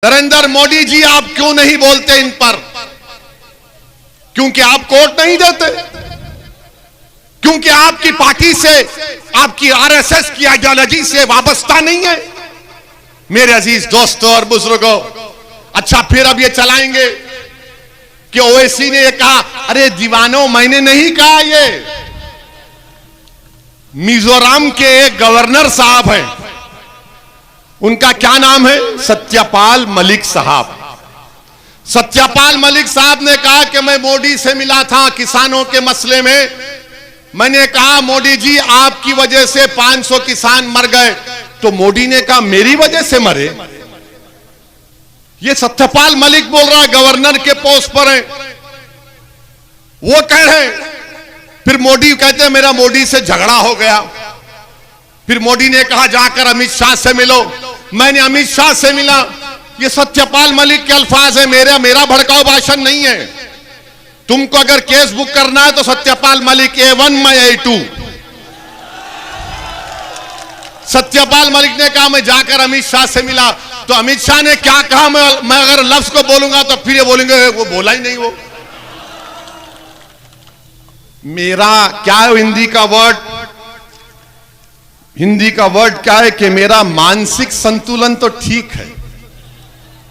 नरेंद्र मोदी जी, आप क्यों नहीं बोलते इन पर? क्योंकि आप वोट नहीं देते, क्योंकि आपकी पार्टी से, आपकी आरएसएस की आइडियोलॉजी से वाबस्ता नहीं है। मेरे अजीज दोस्तों और बुजुर्गों, अच्छा फिर अब ये चलाएंगे कि ओवैसी ने ये कहा। अरे दीवानों, मैंने नहीं कहा, ये मिजोरम के एक गवर्नर साहब हैं, उनका क्या नाम है? सत्यपाल मलिक साहब। सत्यपाल मलिक साहब ने कहा कि मैं मोदी से मिला था किसानों के मसले में। मैंने कहा मोदी जी, आपकी वजह से 500 किसान मर गए। तो मोदी ने कहा मेरी वजह से मरे? ये सत्यपाल मलिक बोल रहा है, गवर्नर के पोस्ट पर है, वो कह रहे हैं। फिर मोदी कहते हैं मेरा मोदी से झगड़ा हो गया। फिर मोदी ने कहा जाकर अमित शाह से मिलो। मैंने अमित शाह से मिला। ये सत्यपाल मलिक के अल्फाज है, मेरा भड़काऊ भाषण नहीं है। तुमको अगर केस बुक करना है तो सत्यपाल मलिक A1 मैं A2। सत्यपाल मलिक ने कहा मैं जाकर अमित शाह से मिला। तो अमित शाह ने क्या कहा? मैं अगर लफ्ज को बोलूंगा तो फिर ये बोलेंगे वो बोला ही नहीं। वो मेरा क्या है हिंदी का वर्ड क्या है कि मेरा मानसिक संतुलन तो ठीक है,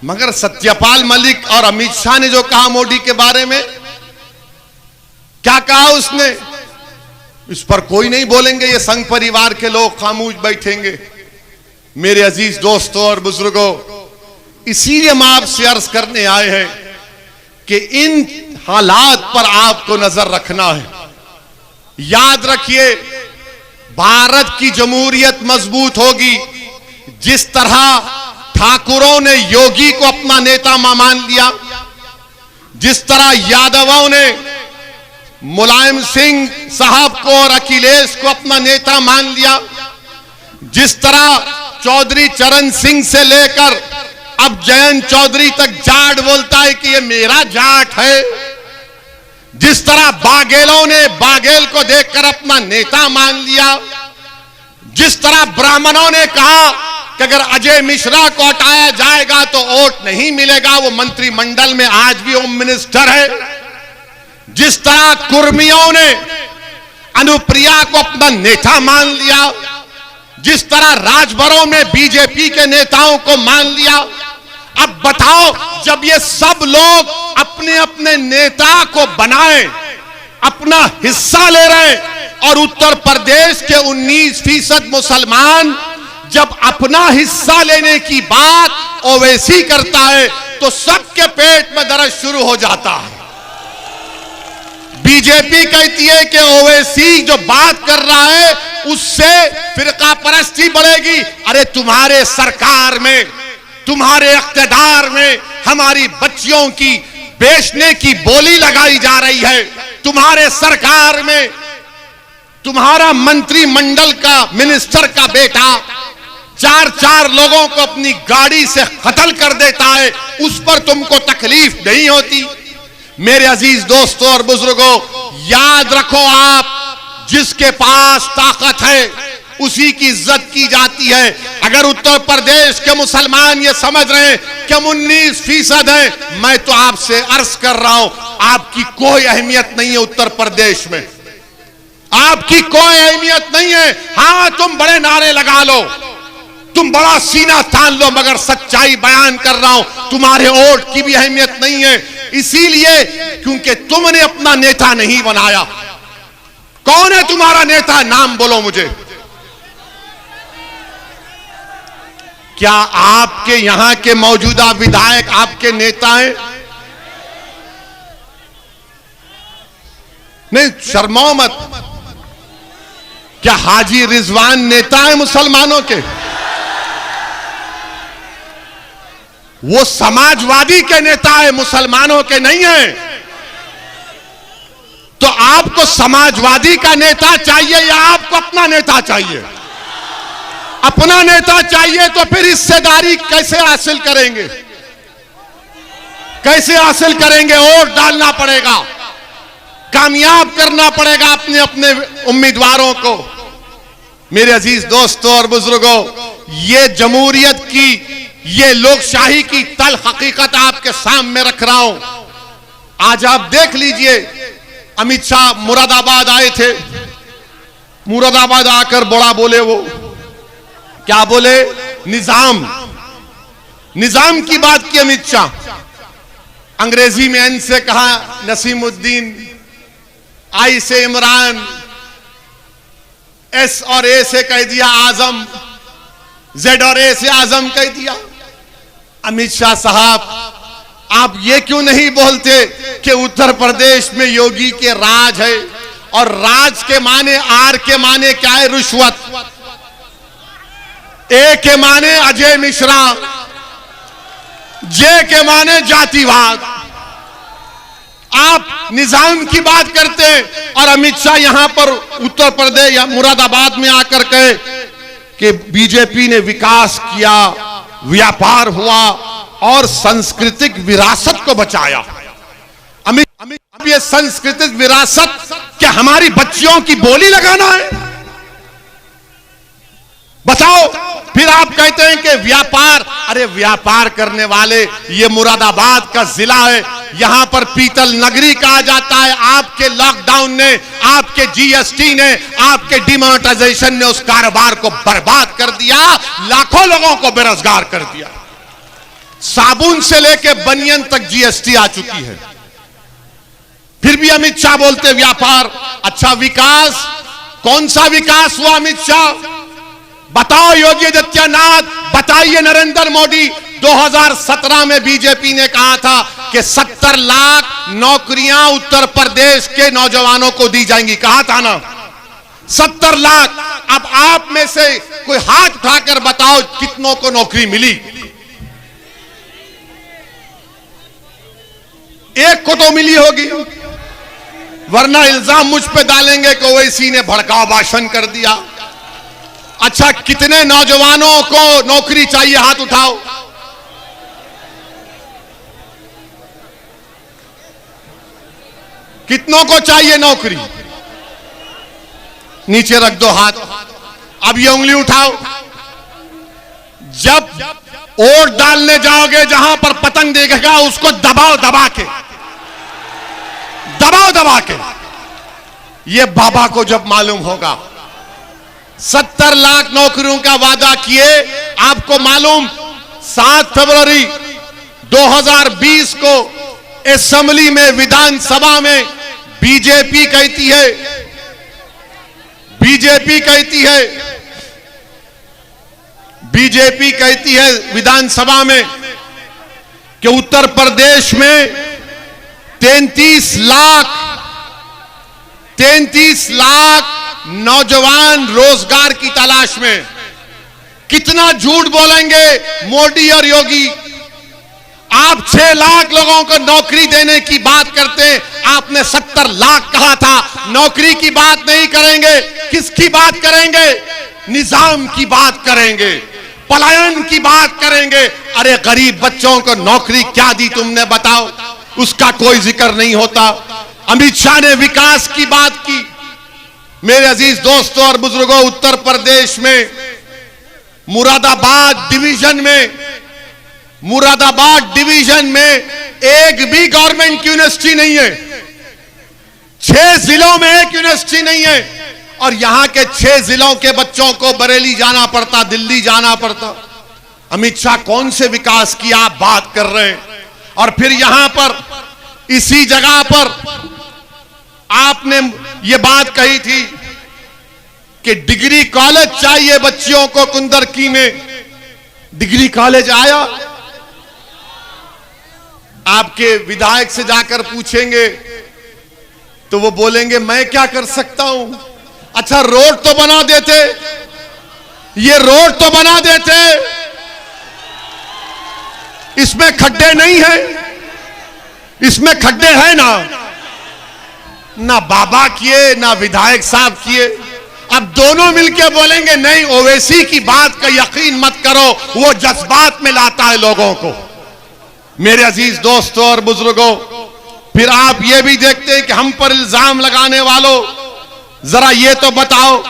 मगर सत्यपाल मलिक और अमित शाह ने जो कहा मोदी के बारे में, क्या कहा उसने, इस पर कोई नहीं बोलेंगे। ये संघ परिवार के लोग खामोश बैठेंगे। मेरे अजीज दोस्तों और बुजुर्गों, इसीलिए हम आपसे अर्ज करने आए हैं कि इन हालात पर आपको नजर रखना है। याद रखिए, भारत की जमहूरियत मजबूत होगी जिस तरह ठाकुरों ने योगी को अपना नेता मान लिया, जिस तरह यादवों ने मुलायम सिंह साहब को और अखिलेश को अपना नेता मान लिया, जिस तरह चौधरी चरण सिंह से लेकर अब जयंत चौधरी तक जाट बोलता है कि ये मेरा जाट है, जिस तरह बाघेलों ने बाघेल को देखकर अपना नेता मान लिया, जिस तरह ब्राह्मणों ने कहा कि अगर अजय मिश्रा को हटाया जाएगा तो वोट नहीं मिलेगा, वो मंत्रिमंडल में आज भी होम मिनिस्टर है, जिस तरह कुर्मियों ने अनुप्रिया को अपना नेता मान लिया, जिस तरह राजभरों में बीजेपी के नेताओं को मान लिया। अब बताओ, जब ये सब लोग अपने अपने नेता को बनाए, अपना हिस्सा ले रहे हैं और उत्तर प्रदेश के 19% मुसलमान जब अपना हिस्सा लेने की बात ओवैसी करता है तो सबके पेट में दर्द शुरू हो जाता है। बीजेपी कहती है कि ओवैसी जो बात कर रहा है उससे फिरका परस्ती बढ़ेगी। अरे तुम्हारे सरकार में, तुम्हारे इख्तिदार में हमारी बच्चियों की बेचने की बोली लगाई जा रही है। तुम्हारे सरकार में तुम्हारा मंत्रिमंडल का मिनिस्टर का बेटा 4 लोगों को अपनी गाड़ी से कत्ल कर देता है, उस पर तुमको तकलीफ नहीं होती। मेरे अजीज दोस्तों और बुजुर्गों, याद रखो, आप जिसके पास ताकत है उसी की इज्जत की जाती है। अगर उत्तर प्रदेश के मुसलमान ये समझ रहे हैं कि हम 19% हैं, मैं तो आपसे अर्ज कर रहा हूं, आपकी कोई अहमियत नहीं है उत्तर प्रदेश में, आपकी कोई अहमियत नहीं है। हां, तुम बड़े नारे लगा लो, तुम बड़ा सीना तान लो, मगर सच्चाई बयान कर रहा हूं, तुम्हारे वोट की भी अहमियत नहीं है। इसीलिए क्योंकि तुमने अपना नेता नहीं बनाया। कौन है तुम्हारा नेता? नाम बोलो मुझे। क्या आपके यहां के मौजूदा विधायक आपके नेता हैं? नहीं, शर्माओ मत। क्या हाजी रिजवान नेता है मुसलमानों के? वो समाजवादी के नेता है, मुसलमानों के नहीं है। तो आपको समाजवादी का नेता चाहिए या आपको अपना नेता चाहिए? अपना नेता चाहिए तो फिर हिस्सेदारी कैसे हासिल करेंगे? कैसे हासिल करेंगे? वोट डालना पड़ेगा, कामयाब करना पड़ेगा अपने अपने उम्मीदवारों को। मेरे अजीज दोस्तों और बुजुर्गों, ये जमहूरियत की ये लोकशाही की तल हकीकत आपके सामने रख रहा हूं। आज आप देख लीजिए, अमित शाह मुरादाबाद आए थे। मुरादाबाद आकर बड़ा बोले, वो क्या बोले? निजाम की बात की अमित शाह। अंग्रेजी में एन से कहा नसीमुद्दीन, आई से इमरान, एस और ए से कह दिया आजम, जेड और ए से आजम कह दिया। अमित शाह साहब, आप ये क्यों नहीं बोलते कि उत्तर प्रदेश में योगी के राज है, और राज के माने, आर के माने क्या है? रिश्वत। ए के माने अजय मिश्रा, जे के माने जातिवाद। आप निजाम की बात करते हैं और अमित शाह यहां पर उत्तर प्रदेश या मुरादाबाद में आकर कहे कि बीजेपी ने विकास किया, व्यापार हुआ और सांस्कृतिक विरासत को बचाया। अब ये सांस्कृतिक विरासत क्या हमारी बच्चियों की बोली लगाना है? बताओ। फिर आप कहते हैं कि व्यापार, अरे व्यापार करने वाले, ये मुरादाबाद का जिला है, यहां पर पीतल नगरी कहा जाता है। आपके लॉकडाउन ने, आपके जीएसटी ने, आपके डिमोनेटाइजेशन ने उस कारोबार को बर्बाद कर दिया, लाखों लोगों को बेरोजगार कर दिया। साबुन से लेके बनियन तक जीएसटी आ चुकी है। फिर भी अमित शाह बोलते व्यापार। अच्छा, विकास, कौन सा विकास हुआ अमित शाह? बताओ योगी आदित्यनाथ, बताइए नरेंद्र मोदी। 2017 में बीजेपी ने कहा था कि 70 लाख नौकरियां उत्तर प्रदेश के नौजवानों को दी जाएंगी। कहा था ना, 70 लाख। अब आप में से कोई हाथ उठाकर बताओ कितनों को नौकरी मिली? एक को तो मिली होगी, वरना इल्जाम मुझ पे डालेंगे कि ओवैसी ने भड़काऊ भाषण कर दिया। अच्छा, कितने नौजवानों को नौकरी चाहिए? हाथ उठाओ। कितनों को चाहिए नौकरी? नीचे रख दो हाथ। अब ये उंगली उठाओ। जब वोट डालने जाओगे, जहां पर पतंग देखेगा उसको दबाओ, दबा के दबाओ, दबा के। ये बाबा को जब मालूम होगा, 70 लाख नौकरियों का वादा किए। आपको मालूम, 7 फरवरी 2020 को असेंबली में, विधानसभा में बीजेपी कहती है विधानसभा में कि उत्तर प्रदेश में 33 लाख नौजवान रोजगार की तलाश में। कितना झूठ बोलेंगे मोदी और योगी। आप 6 लाख लोगों को नौकरी देने की बात करते हैं, आपने 70 लाख कहा था। नौकरी की बात नहीं करेंगे, किसकी बात करेंगे? निजाम की बात करेंगे, पलायन की बात करेंगे। अरे गरीब बच्चों को नौकरी क्या दी तुमने, बताओ? उसका कोई जिक्र नहीं होता। अमित शाह ने विकास की बात की। मेरे अजीज दोस्तों और बुजुर्गों, उत्तर प्रदेश में मुरादाबाद डिवीजन में एक भी गवर्नमेंट यूनिवर्सिटी नहीं है। 6 जिलों में एक यूनिवर्सिटी नहीं है, और यहां के 6 जिलों के बच्चों को बरेली जाना पड़ता, दिल्ली जाना पड़ता। अमित शाह कौन से विकास की आप बात कर रहे हैं? और फिर यहां पर, इसी जगह पर आपने ये बात कही थी कि डिग्री कॉलेज चाहिए बच्चियों को कुंदरकी में। डिग्री कॉलेज आया? आपके विधायक से जाकर पूछेंगे तो वो बोलेंगे मैं क्या कर सकता हूं। अच्छा, रोड तो बना देते, ये रोड तो बना देते, इसमें खड्डे नहीं है? इसमें खड्डे हैं ना बाबा किए ना विधायक साहब किए। अब दोनों मिलके बोलेंगे नहीं, ओवैसी की बात का यकीन मत करो, वो जज्बात में लाता है लोगों को। मेरे अजीज दोस्तों और बुजुर्गों, फिर आप ये भी देखते हैं कि हम पर इल्जाम लगाने वालों, जरा ये तो बताओ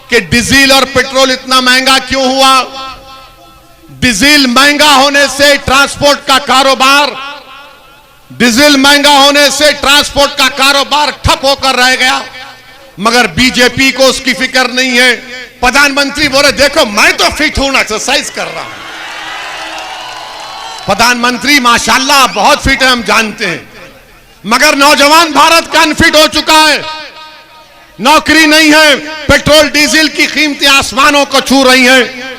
कि डीजल और पेट्रोल इतना महंगा क्यों हुआ? डीजल महंगा होने से ट्रांसपोर्ट का कारोबार ठप होकर रह गया, मगर बीजेपी को उसकी फिक्र नहीं है। प्रधानमंत्री बोले देखो मैं तो फिट हूं, एक्सरसाइज कर रहा हूं। प्रधानमंत्री माशाल्लाह बहुत फिट है, हम जानते हैं, मगर नौजवान भारत का अनफिट हो चुका है। नौकरी नहीं है, पेट्रोल डीजल की कीमतें आसमानों को छू रही हैं।